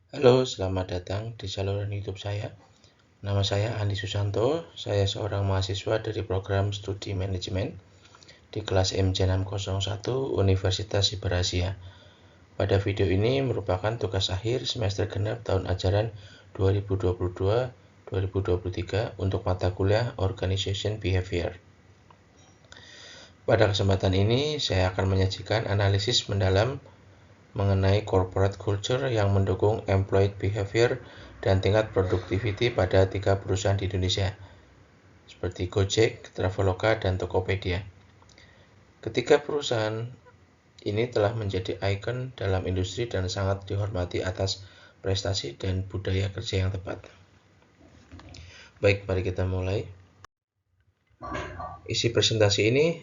Halo, selamat datang di saluran YouTube saya. Nama saya Andi Susanto. Saya seorang mahasiswa dari program studi manajemen di kelas MC601 Universitas Siberasia. Pada video ini merupakan tugas akhir semester genap tahun ajaran 2022-2023 untuk mata kuliah Organization Behavior. Pada kesempatan ini, saya akan menyajikan analisis mendalam mengenai corporate culture yang mendukung employee behavior dan tingkat productivity pada 3 perusahaan di Indonesia, seperti Gojek, Traveloka, dan Tokopedia. Ketiga perusahaan ini telah menjadi ikon dalam industri dan sangat dihormati atas prestasi dan budaya kerja yang tepat. Baik, mari kita mulai. Isi presentasi ini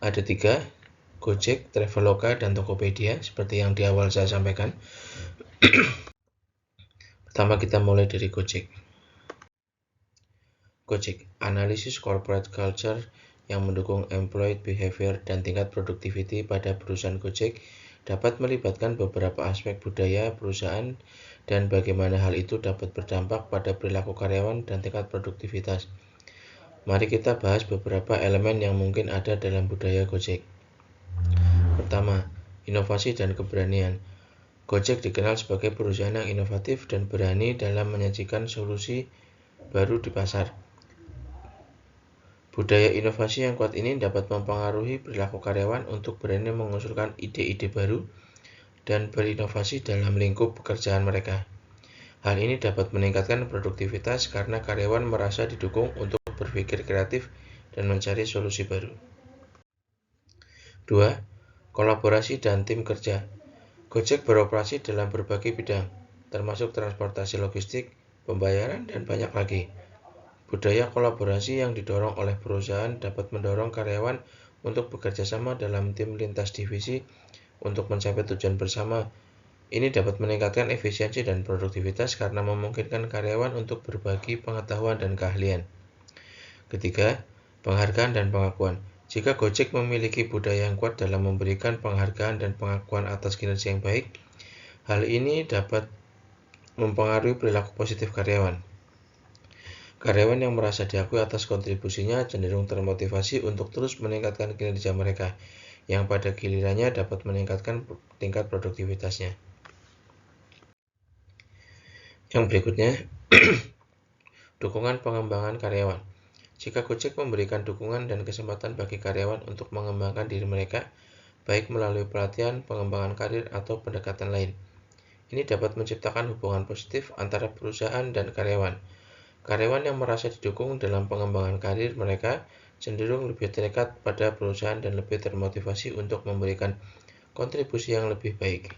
ada 3, Gojek, Traveloka, dan Tokopedia, seperti yang di awal saya sampaikan. Pertama kita mulai dari Gojek. Gojek, analisis corporate culture yang mendukung employee behavior dan tingkat productivity pada perusahaan Gojek dapat melibatkan beberapa aspek budaya perusahaan dan bagaimana hal itu dapat berdampak pada perilaku karyawan dan tingkat produktivitas. Mari kita bahas beberapa elemen yang mungkin ada dalam budaya Gojek. Pertama, inovasi dan keberanian. Gojek dikenal sebagai perusahaan yang inovatif dan berani dalam menyajikan solusi baru di pasar. Budaya inovasi yang kuat ini dapat mempengaruhi perilaku karyawan untuk berani mengusulkan ide-ide baru dan berinovasi dalam lingkup pekerjaan mereka. Hal ini dapat meningkatkan produktivitas karena karyawan merasa didukung untuk berpikir kreatif dan mencari solusi baru. 2. Kolaborasi dan tim kerja. Gojek beroperasi dalam berbagai bidang, termasuk transportasi logistik, pembayaran, dan banyak lagi. Budaya kolaborasi yang didorong oleh perusahaan dapat mendorong karyawan untuk bekerja sama dalam tim lintas divisi untuk mencapai tujuan bersama. Ini dapat meningkatkan efisiensi dan produktivitas karena memungkinkan karyawan untuk berbagi pengetahuan dan keahlian. Ketiga, penghargaan dan pengakuan. Jika Gojek memiliki budaya yang kuat dalam memberikan penghargaan dan pengakuan atas kinerja yang baik, hal ini dapat mempengaruhi perilaku positif karyawan. Karyawan yang merasa diakui atas kontribusinya cenderung termotivasi untuk terus meningkatkan kinerja mereka, yang pada gilirannya dapat meningkatkan tingkat produktivitasnya. Yang berikutnya, dukungan pengembangan karyawan. Jika Gojek memberikan dukungan dan kesempatan bagi karyawan untuk mengembangkan diri mereka, baik melalui pelatihan, pengembangan karir, atau pendekatan lain, ini dapat menciptakan hubungan positif antara perusahaan dan karyawan. Karyawan yang merasa didukung dalam pengembangan karir mereka cenderung lebih terikat pada perusahaan dan lebih termotivasi untuk memberikan kontribusi yang lebih baik.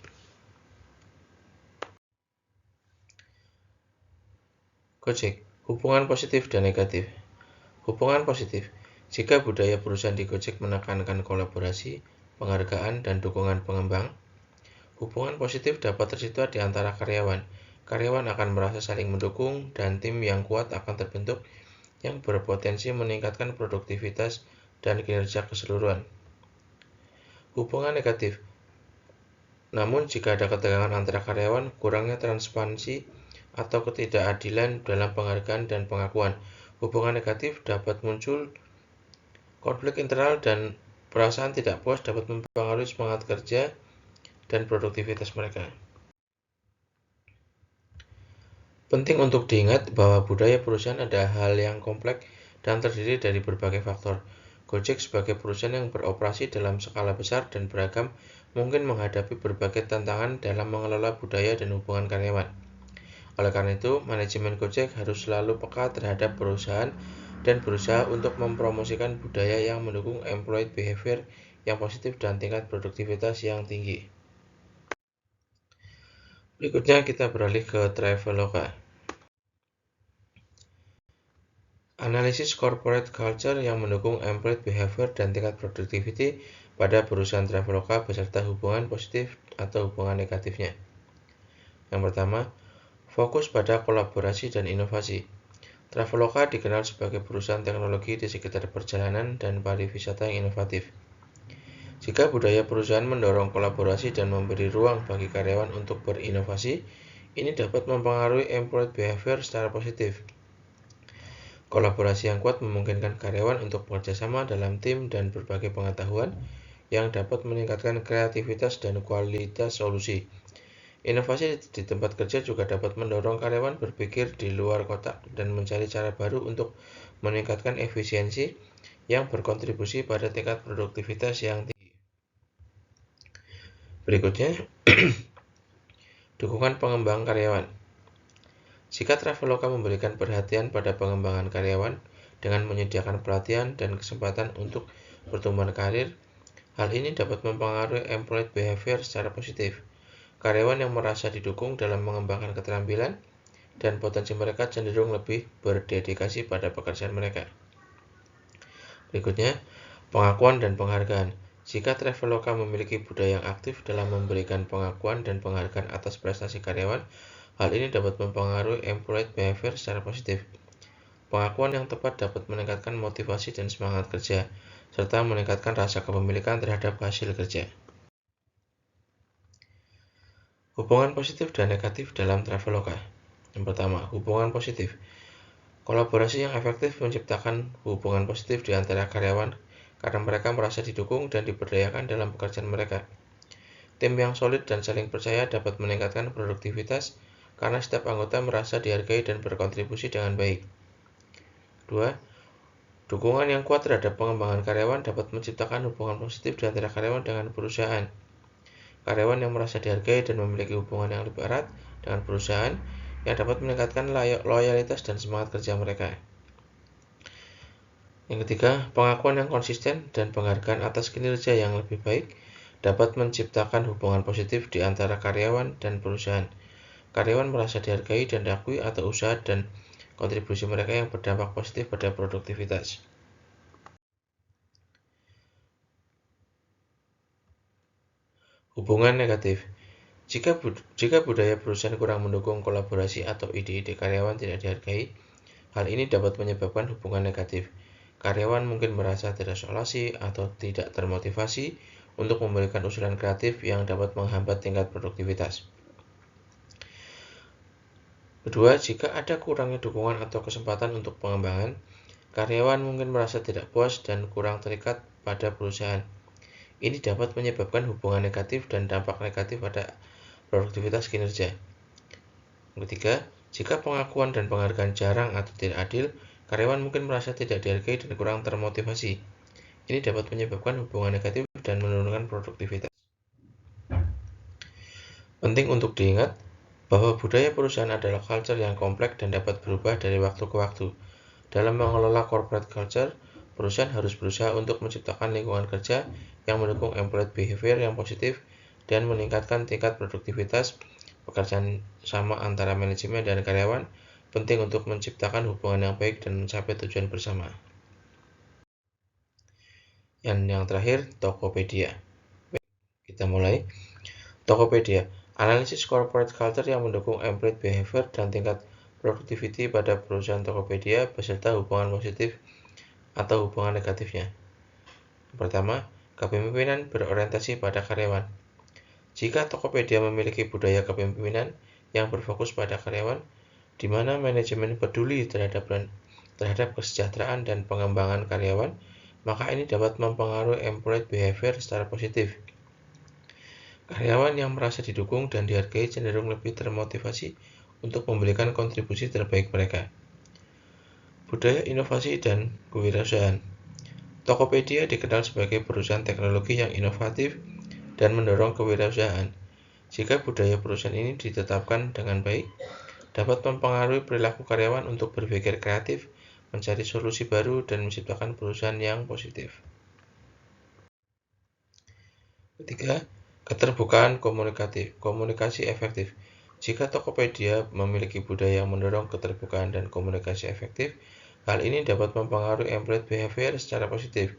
Gojek, hubungan positif dan negatif. Hubungan positif. Jika budaya perusahaan di Gojek menekankan kolaborasi, penghargaan, dan dukungan pengembang, hubungan positif dapat tercipta di antara karyawan. Karyawan akan merasa saling mendukung dan tim yang kuat akan terbentuk yang berpotensi meningkatkan produktivitas dan kinerja keseluruhan. Hubungan negatif. Namun jika ada ketegangan antara karyawan, kurangnya transparansi atau ketidakadilan dalam penghargaan dan pengakuan, hubungan negatif dapat muncul. Konflik internal dan perasaan tidak puas dapat mempengaruhi semangat kerja dan produktivitas mereka. Penting untuk diingat bahwa budaya perusahaan adalah hal yang kompleks dan terdiri dari berbagai faktor. Gojek sebagai perusahaan yang beroperasi dalam skala besar dan beragam mungkin menghadapi berbagai tantangan dalam mengelola budaya dan hubungan karyawan. Oleh karena itu, manajemen Gojek harus selalu peka terhadap perusahaan dan berusaha untuk mempromosikan budaya yang mendukung employee behavior yang positif dan tingkat produktivitas yang tinggi. Berikutnya kita beralih ke Traveloka. Analisis corporate culture yang mendukung employee behavior dan tingkat productivity pada perusahaan Traveloka beserta hubungan positif atau hubungan negatifnya. Yang pertama, fokus pada kolaborasi dan inovasi. Traveloka dikenal sebagai perusahaan teknologi di sekitar perjalanan dan pariwisata yang inovatif. Jika budaya perusahaan mendorong kolaborasi dan memberi ruang bagi karyawan untuk berinovasi, Ini dapat mempengaruhi employee behavior secara positif. Kolaborasi yang kuat memungkinkan karyawan untuk bekerja sama dalam tim dan berbagi pengetahuan yang dapat meningkatkan kreativitas dan kualitas solusi. Inovasi di tempat kerja juga dapat mendorong karyawan berpikir di luar kotak dan mencari cara baru untuk meningkatkan efisiensi yang berkontribusi pada tingkat produktivitas yang tinggi. Berikutnya, dukungan pengembangan karyawan. Jika Traveloka memberikan perhatian pada pengembangan karyawan dengan menyediakan pelatihan dan kesempatan untuk pertumbuhan karir, hal ini dapat mempengaruhi employee behavior secara positif. Karyawan yang merasa didukung dalam mengembangkan keterampilan dan potensi mereka cenderung lebih berdedikasi pada pekerjaan mereka. Berikutnya, pengakuan dan penghargaan. Jika Traveloka memiliki budaya yang aktif dalam memberikan pengakuan dan penghargaan atas prestasi karyawan, hal ini dapat mempengaruhi employee behavior secara positif. Pengakuan yang tepat dapat meningkatkan motivasi dan semangat kerja, serta meningkatkan rasa kepemilikan terhadap hasil kerja. Hubungan positif dan negatif dalam Traveloka. Yang pertama, hubungan positif. Kolaborasi yang efektif menciptakan hubungan positif di antara karyawan karena mereka merasa didukung dan diberdayakan dalam pekerjaan mereka. Tim yang solid dan saling percaya dapat meningkatkan produktivitas karena setiap anggota merasa dihargai dan berkontribusi dengan baik. 2. Dukungan yang kuat terhadap pengembangan karyawan dapat menciptakan hubungan positif di antara karyawan dengan perusahaan. Karyawan yang merasa dihargai dan memiliki hubungan yang lebih erat dengan perusahaan yang dapat meningkatkan loyalitas dan semangat kerja mereka. Yang ketiga, pengakuan yang konsisten dan penghargaan atas kinerja yang lebih baik dapat menciptakan hubungan positif di antara karyawan dan perusahaan. Karyawan merasa dihargai dan diakui atas usaha dan kontribusi mereka yang berdampak positif pada produktivitas. Hubungan negatif. Jika budaya perusahaan kurang mendukung kolaborasi atau ide-ide karyawan tidak dihargai, hal ini dapat menyebabkan hubungan negatif. Karyawan mungkin merasa terisolasi atau tidak termotivasi untuk memberikan usulan kreatif yang dapat menghambat tingkat produktivitas. Kedua, jika ada kurangnya dukungan atau kesempatan untuk pengembangan, karyawan mungkin merasa tidak puas dan kurang terikat pada perusahaan. Ini dapat menyebabkan hubungan negatif dan dampak negatif pada produktivitas kinerja. Ketiga, jika pengakuan dan penghargaan jarang atau tidak adil, karyawan mungkin merasa tidak dihargai dan kurang termotivasi. Ini dapat menyebabkan hubungan negatif dan menurunkan produktivitas. Penting untuk diingat bahwa budaya perusahaan adalah culture yang kompleks dan dapat berubah dari waktu ke waktu. Dalam mengelola corporate culture, perusahaan harus berusaha untuk menciptakan lingkungan kerja yang mendukung employee behavior yang positif dan meningkatkan tingkat produktivitas. Pekerjaan sama antara manajemen dan karyawan penting untuk menciptakan hubungan yang baik dan mencapai tujuan bersama. Yang terakhir, Tokopedia. Kita mulai. Tokopedia, analisis corporate culture yang mendukung employee behavior dan tingkat productivity pada perusahaan Tokopedia beserta hubungan positif atau hubungan negatifnya. Pertama, kepemimpinan berorientasi pada karyawan. Jika Tokopedia memiliki budaya kepemimpinan yang berfokus pada karyawan, di mana manajemen peduli terhadap kesejahteraan dan pengembangan karyawan, maka ini dapat mempengaruhi employee behavior secara positif. Karyawan yang merasa didukung dan dihargai cenderung lebih termotivasi untuk memberikan kontribusi terbaik mereka. Budaya inovasi dan kewirausahaan. Tokopedia dikenal sebagai perusahaan teknologi yang inovatif dan mendorong kewirausahaan. Jika budaya perusahaan ini ditetapkan dengan baik, dapat mempengaruhi perilaku karyawan untuk berpikir kreatif, mencari solusi baru, dan menciptakan perusahaan yang positif. Ketiga, keterbukaan komunikasi efektif. Jika Tokopedia memiliki budaya yang mendorong keterbukaan dan komunikasi efektif, hal ini dapat mempengaruhi employee behavior secara positif.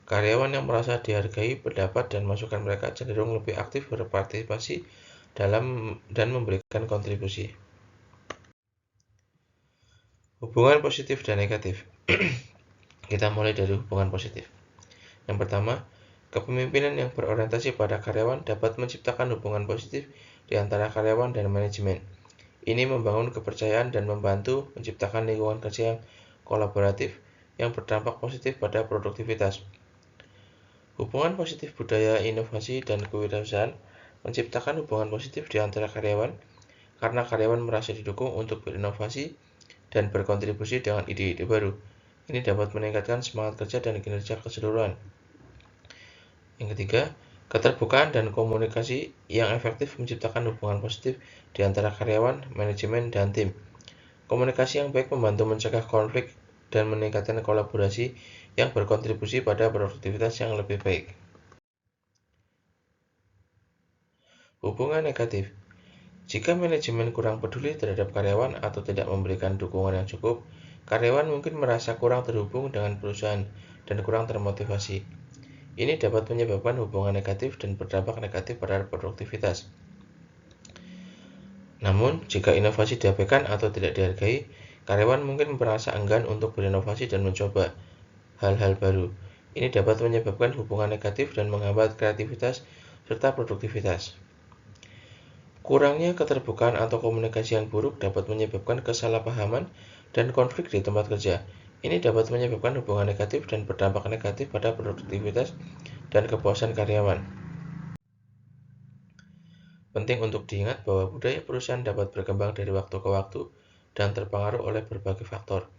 Karyawan yang merasa dihargai pendapat dan masukan mereka cenderung lebih aktif berpartisipasi dalam dan memberikan kontribusi. Hubungan positif dan negatif. Kita mulai dari hubungan positif. Yang pertama, kepemimpinan yang berorientasi pada karyawan dapat menciptakan hubungan positif di antara karyawan dan manajemen. Ini membangun kepercayaan dan membantu menciptakan lingkungan kerja yang kolaboratif yang berdampak positif pada produktivitas. Hubungan positif budaya, inovasi, dan kewirausahaan menciptakan hubungan positif di antara karyawan karena karyawan merasa didukung untuk berinovasi dan berkontribusi dengan ide-ide baru. Ini dapat meningkatkan semangat kerja dan kinerja keseluruhan. Yang ketiga, keterbukaan dan komunikasi yang efektif menciptakan hubungan positif di antara karyawan, manajemen, dan tim. Komunikasi yang baik membantu mencegah konflik dan meningkatkan kolaborasi yang berkontribusi pada produktivitas yang lebih baik. Hubungan negatif. Jika manajemen kurang peduli terhadap karyawan atau tidak memberikan dukungan yang cukup, karyawan mungkin merasa kurang terhubung dengan perusahaan dan kurang termotivasi. Ini dapat menyebabkan hubungan negatif dan berdampak negatif pada produktivitas. Namun, jika inovasi diabaikan atau tidak dihargai, karyawan mungkin merasa enggan untuk berinovasi dan mencoba hal-hal baru. Ini dapat menyebabkan hubungan negatif dan menghambat kreativitas serta produktivitas. Kurangnya keterbukaan atau komunikasi yang buruk dapat menyebabkan kesalahpahaman dan konflik di tempat kerja. Ini dapat menyebabkan hubungan negatif dan berdampak negatif pada produktivitas dan kepuasan karyawan. Penting untuk diingat bahwa budaya perusahaan dapat berkembang dari waktu ke waktu dan terpengaruh oleh berbagai faktor.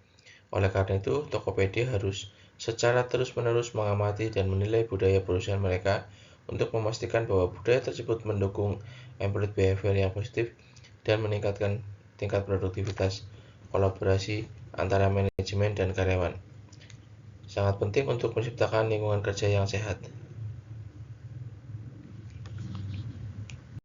Oleh karena itu, Tokopedia harus secara terus-menerus mengamati dan menilai budaya perusahaan mereka untuk memastikan bahwa budaya tersebut mendukung employee behavior yang positif dan meningkatkan tingkat produktivitas kolaborasi antara manajemen dan karyawan. Sangat penting untuk menciptakan lingkungan kerja yang sehat.